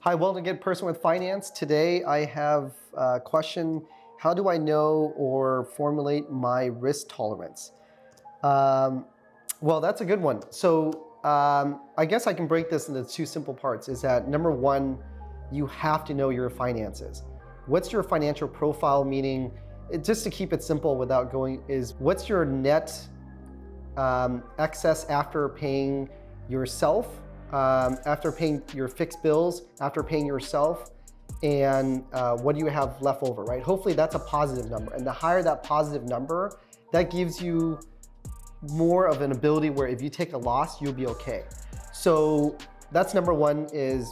Hi, welcome to Get Person with Finance. Today I have a question: how do I know or formulate my risk tolerance? Well, that's a good one. So I guess I can break this into two simple parts. Is that number one, you have to know your finances. What's your financial profile? Meaning, just to keep it simple without going, is what's your net excess after paying yourself, after paying your fixed bills, after paying yourself, and what do you have left over, right? Hopefully that's a positive number. And the higher that positive number, that gives you more of an ability where if you take a loss, you'll be okay. So that's number one, is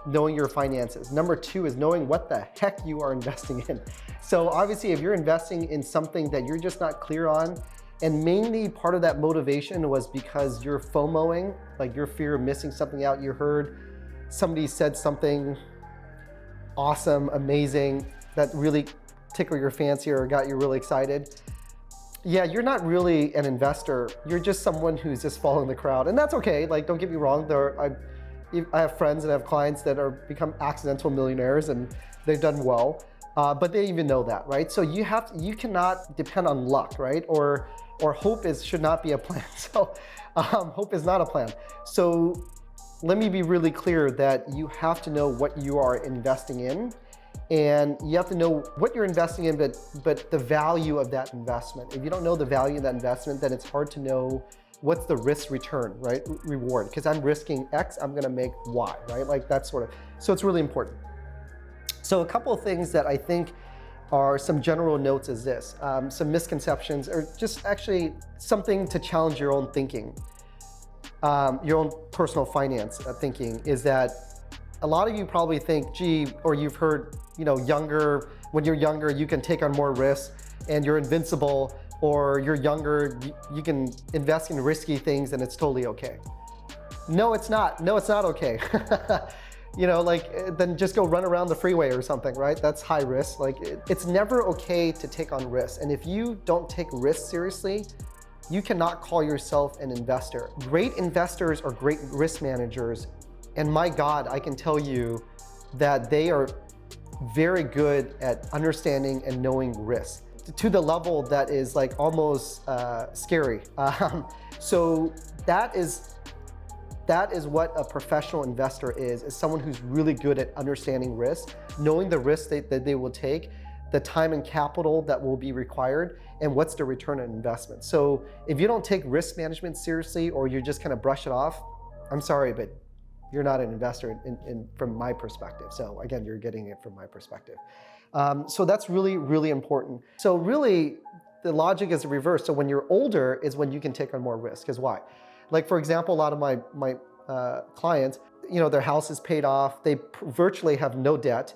knowing your finances. Number two is knowing what the heck you are investing in. So obviously if you're investing in something that you're just not clear on, and mainly part of that motivation was because you're FOMOing, like your fear of missing something out. You heard somebody said something awesome, amazing, that really tickled your fancy or got you really excited. Yeah, you're not really an investor. You're just someone who's just following the crowd. And that's okay, like don't get me wrong. I have friends and I have clients that are become accidental millionaires and they've done well, but they even know that, right? So you cannot depend on luck, right? Or hope should not be a plan. So hope is not a plan. So let me be really clear that you have to know what you are investing in, and you have to know what you're investing in, but the value of that investment. If you don't know the value of that investment, then it's hard to know what's the risk return, right? Reward, because I'm risking X, I'm gonna make Y, right? Like that sort of, so it's really important. So a couple of things that I think are some general notes is this, some misconceptions, or just actually something to challenge your own thinking, your own personal finance thinking, is that a lot of you probably think, gee, or you've heard, when you're younger, you can take on more risks and you're invincible, or you're younger, you can invest in risky things and it's totally okay. No, it's not. No, it's not okay. Then just go run around the freeway or something, right? That's high risk. Like it's never okay to take on risks. And if you don't take risks seriously, you cannot call yourself an investor. Great investors are great risk managers. And my God, I can tell you that they are very good at understanding and knowing risk to the level that is like almost scary. So that is what a professional investor is someone who's really good at understanding risk, knowing the risks that they will take, the time and capital that will be required, and what's the return on investment. So if you don't take risk management seriously, or you just kind of brush it off, I'm sorry, but you're not an investor from my perspective. So again, you're getting it from my perspective. So that's really, really important. So really, the logic is the reverse. So when you're older is when you can take on more risk. Is why? Like for example, a lot of my clients, their house is paid off. They virtually have no debt.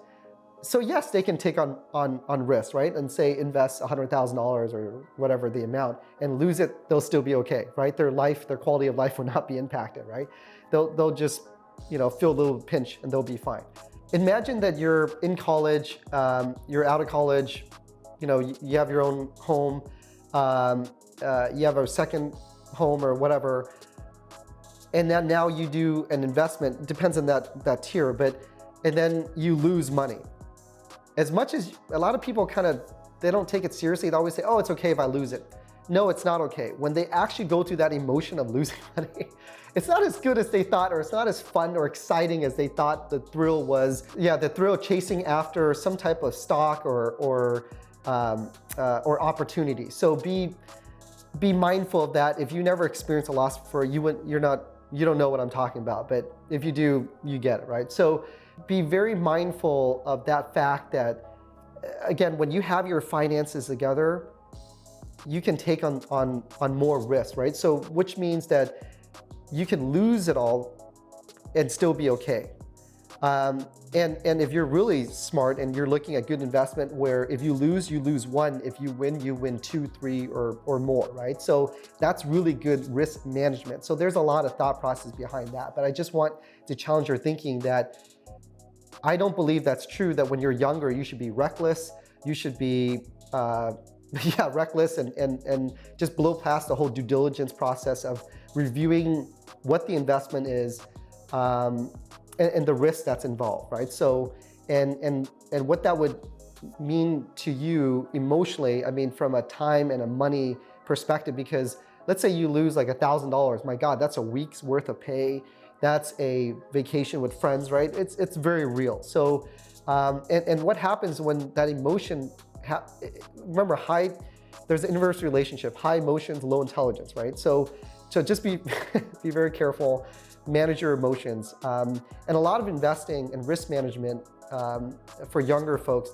So yes, they can take on risk, right? And say invest $100,000 or whatever the amount and lose it, they'll still be okay, right? Their quality of life will not be impacted, right? They'll just feel a little pinch and they'll be fine. Imagine that you're in college, you're out of college, you have your own home, you have a second home or whatever, and then now you do an investment, depends on that tier, and then you lose money. As much as a lot of people they don't take it seriously, they always say, oh, it's okay if I lose it. No, it's not okay. When they actually go through that emotion of losing money, it's not as good as they thought, or it's not as fun or exciting as they thought the thrill was. Yeah, the thrill of chasing after some type of stock or opportunity. So be mindful of that. If you never experience a loss before, you don't know what I'm talking about. But if you do, you get it, right? So be very mindful of that fact that, again, when you have your finances together, you can take on more risk, right? So which means that you can lose it all and still be okay. And if you're really smart and you're looking at good investment where if you lose one, if you win 2, 3 or more, right? So that's really good risk management. So there's a lot of thought process behind that, but I just want to challenge your thinking that I don't believe that's true, that when you're younger, you should be reckless. You should be, reckless and just blow past the whole due diligence process of reviewing what the investment is, and the risk that's involved, right? So, and what that would mean to you emotionally, I mean, from a time and a money perspective, because let's say you lose like $1,000, my God, that's a week's worth of pay. That's a vacation with friends, right? It's very real. So, and what happens when that emotion, remember there's an inverse relationship, high emotions, low intelligence, right? So just be very careful, manage your emotions. And a lot of investing and risk management for younger folks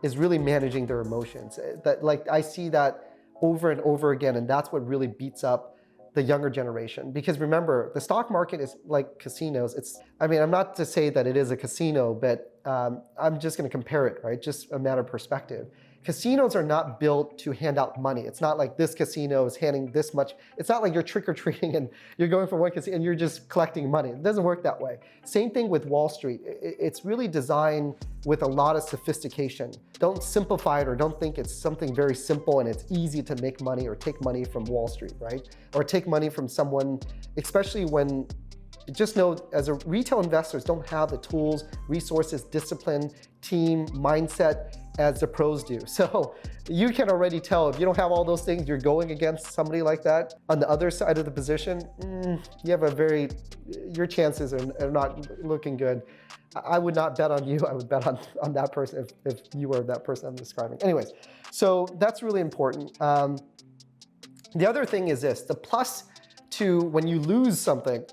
is really managing their emotions. That, like, I see that over and over again, and that's what really beats up the younger generation. Because remember, the stock market is like casinos. I'm not to say that it is a casino, but I'm just going to compare it, right? Just a matter of perspective. Casinos are not built to hand out money. It's not like this casino is handing this much. It's not like you're trick-or-treating and you're going from one casino and you're just collecting money. It doesn't work that way. Same thing with Wall Street. It's really designed with a lot of sophistication. Don't simplify it, or don't think it's something very simple and it's easy to make money or take money from Wall Street, right? Or take money from someone, especially when, just know, as a retail investors don't have the tools, resources, discipline, team, mindset as the pros do. So you can already tell if you don't have all those things, you're going against somebody like that. On the other side of the position, you have your chances are not looking good. I would not bet on you. I would bet on that person if you were that person I'm describing. Anyways, so that's really important. The other thing is this, the plus to when you lose something,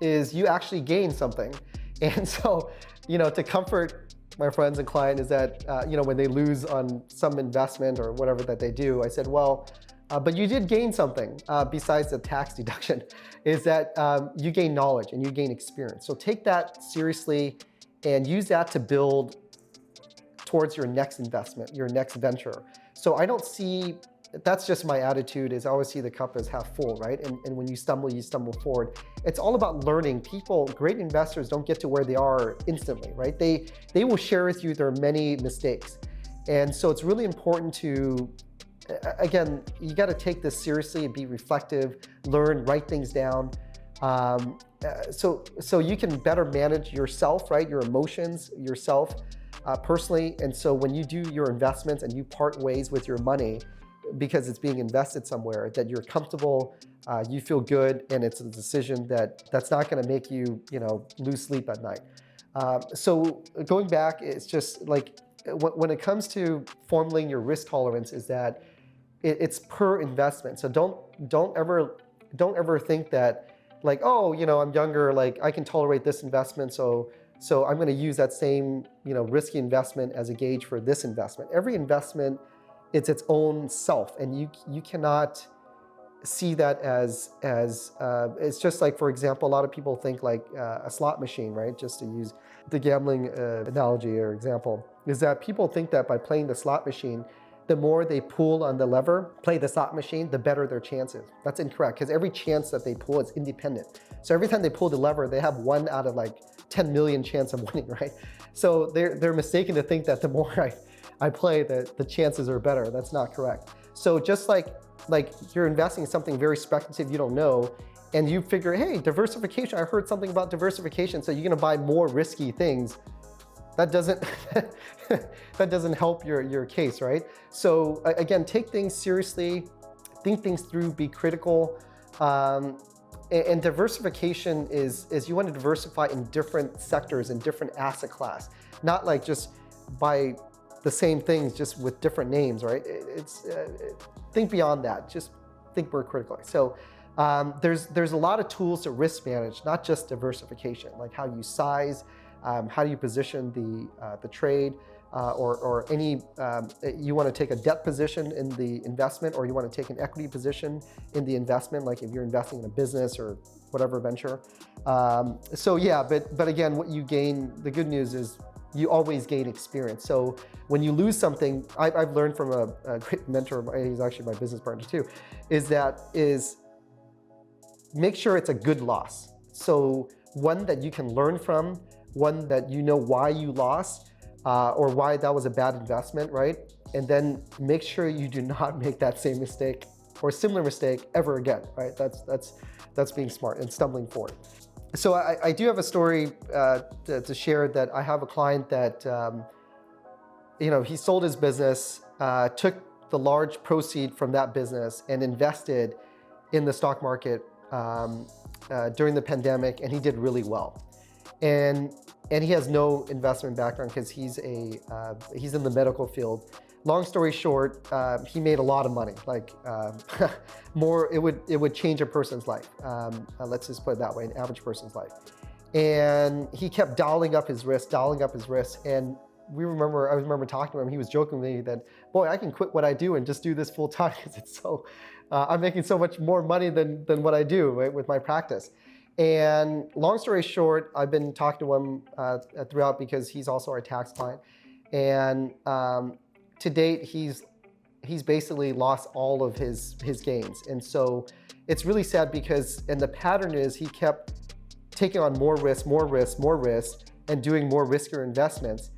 is you actually gain something. And so, to comfort my friends and clients is that, when they lose on some investment or whatever that they do, I said, well, but you did gain something besides the tax deduction, is that you gain knowledge and you gain experience. So take that seriously and use that to build towards your next investment, your next venture. So I don't see, that's just my attitude, is I always see the cup as half full, right? And when you stumble forward. It's all about learning. Great investors don't get to where they are instantly, right? They will share with you their many mistakes. And so it's really important to, again, you got to take this seriously and be reflective, learn, write things down. So you can better manage yourself, right? Your emotions, yourself personally. And so when you do your investments and you part ways with your money, because it's being invested somewhere, that you're comfortable, you feel good, and it's a decision that's not going to make you, lose sleep at night. So going back, it's just like when it comes to formulating your risk tolerance, is that it's per investment. So don't ever think that, like, oh, I'm younger, like I can tolerate this investment, so I'm going to use that same risky investment as a gauge for this investment. Every investment, it's its own self, and you cannot see that as it's just like, for example, a lot of people think like a slot machine, right? Just to use the gambling analogy or example, is that people think that by playing the slot machine, the more they pull on the lever, play the slot machine, the better their chances. That's incorrect, because every chance that they pull is independent. So every time they pull the lever, they have 1 out of like 10 million chance of winning, right? So they're mistaken to think that the more I play, the chances are better. That's not correct. So just like you're investing in something very speculative you don't know, and you figure, hey, diversification, I heard something about diversification, so you're gonna buy more risky things. That doesn't that doesn't help your case, right? So again, take things seriously, think things through, be critical. And diversification is you want to diversify in different sectors and different asset class, not like just buy the same things just with different names, right? Think beyond that. Just think more critically. So there's a lot of tools to risk manage, not just diversification, like how you size, how do you position the trade, or any, you want to take a debt position in the investment, or you want to take an equity position in the investment, like if you're investing in a business or whatever venture. So yeah, but again, what you gain, the good news is you always gain experience. So when you lose something, I've learned from a great mentor, he's actually my business partner too, is make sure it's a good loss. So one that you can learn from, one that you know why you lost, or why that was a bad investment, right? And then make sure you do not make that same mistake or similar mistake ever again, right? That's being smart and stumbling forward. So I do have a story to share that I have a client that, he sold his business, took the large proceed from that business and invested in the stock market during the pandemic, and he did really well. And he has no investment background because he's in the medical field. Long story short, he made a lot of money, like more. It would change a person's life. Let's just put it that way, an average person's life. And he kept dialing up his risk. And I remember talking to him. He was joking with me that, boy, I can quit what I do and just do this full time because it's so. I'm making so much more money than what I do, right, with my practice. And long story short, I've been talking to him throughout because he's also our tax client. And to date, he's basically lost all of his gains. And so it's really sad because, and the pattern is he kept taking on more risk, and doing more riskier investments.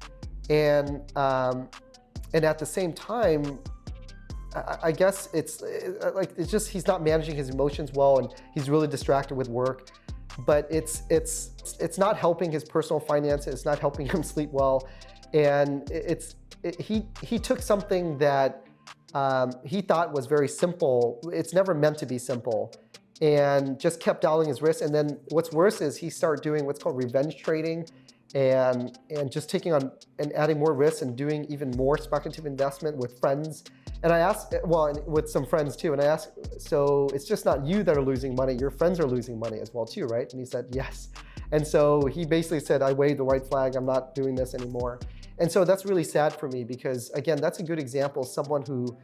And at the same time, I guess it's just he's not managing his emotions well, and he's really distracted with work. But it's not helping his personal finances. It's not helping him sleep well, and he took something that he thought was very simple. It's never meant to be simple, and just kept dialing his risk. And then what's worse is he started doing what's called revenge trading, and just taking on and adding more risks and doing even more speculative investment with friends. And I asked, with some friends too, and I asked, so it's just not you that are losing money, your friends are losing money as well too, right? And he said, yes. And so he basically said, I waved the white flag, I'm not doing this anymore. And so that's really sad for me because, again, that's a good example of someone who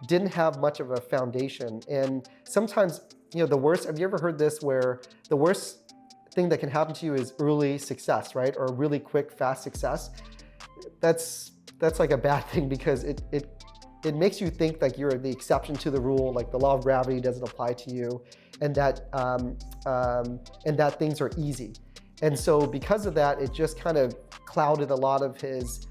didn't have much of a foundation. And sometimes, the worst, have you ever heard this where the worst thing that can happen to you is early success, right? Or really quick, fast success. That's like a bad thing because it makes you think like you're the exception to the rule, like the law of gravity doesn't apply to you, and that things are easy. And so because of that, it just kind of clouded a lot of his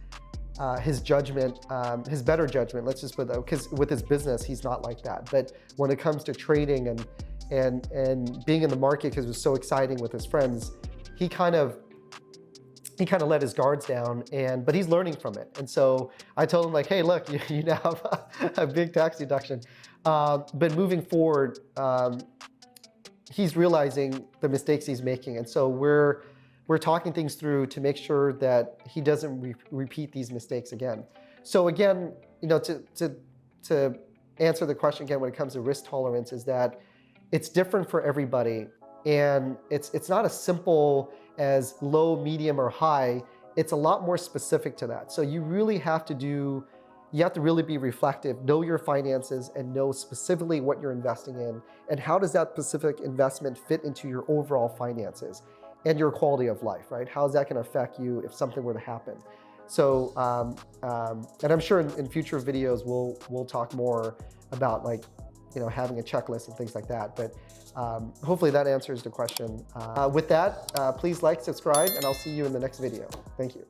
judgment, his better judgment. Let's just put that, because with his business, he's not like that. But when it comes to trading and being in the market because it was so exciting with his friends, he kind of let his guards down, but he's learning from it. And so I told him like, hey, look, you now have a big tax deduction. But moving forward, he's realizing the mistakes he's making. And so we're talking things through to make sure that he doesn't repeat these mistakes again. So again, to answer the question again when it comes to risk tolerance is that it's different for everybody. And it's not as simple as low, medium, or high. It's a lot more specific to that. So you really have to really be reflective, know your finances, and know specifically what you're investing in, and how does that specific investment fit into your overall finances and your quality of life, right? How is that going to affect you if something were to happen? So, and I'm sure in future videos we'll talk more about having a checklist and things like that. But hopefully that answers the question. With that, please like, subscribe, and I'll see you in the next video. Thank you.